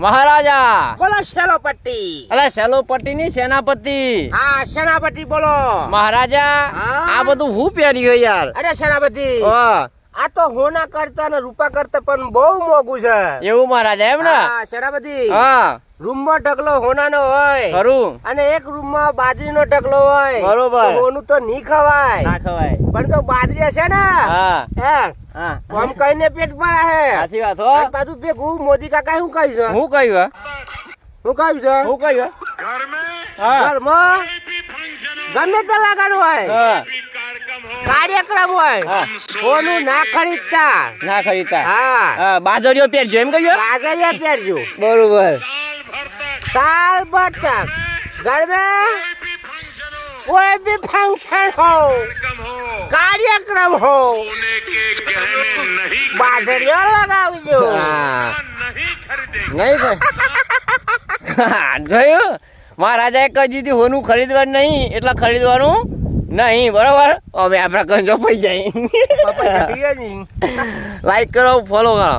મહારાજા બોલો સેનાપતિ. અલા સેલોપતિ ની સેનાપતિ. હા સેનાપતિ બોલો. મહારાજા હા? આ બધું હું પહેર્યું યાર. અરે સેનાપતિ હા આ તો હોના કરતા ને રૂપા કરતા પણ બહુ મોંઘું છે. એવું મહારાજા એમ ને. હા સેનાપતિ હા રૂમમાં ઢગલો હોનાનો હોય ખરું અને એક રૂમમાં બાજરીનો ઢગલો હોય. બરોબર. તો હોનું તો નહીં ખવાય. ના ખવાય. પણ તો બાજરી હશે ને હા હે હા આમ કહીને પેટ ભરા હે. સાચી વાત હો. અને પાછું ભેગું મોદી કાકા શું કહ્યું છે? હું કહ્યું શું કહ્યું છે? હું કહ્યું હા ઘરમાં ગમે તે લગાડવું હોય હા કાર્યક્રમ હોય હા. હોનું ના ખરીદતા. ના ખરીદતા. હા હા બાજરીઓ પહેરજો એમ કહ્યું. બાજરિયા પહેરજો. બરોબર. साल भर तक घर में कोई भी फंक्शन हो कार्यक्रम हो बाजरिया लगावજો. હા નહીં જોયું મહારાજાએ કહી દીધું હોનું ખરીદવાનું નહીં એટલે ખરીદવાનું નહીં બરોબર. હવે આપણા કંજો પડી જાય. લાઈક કરો ફોલો કરો.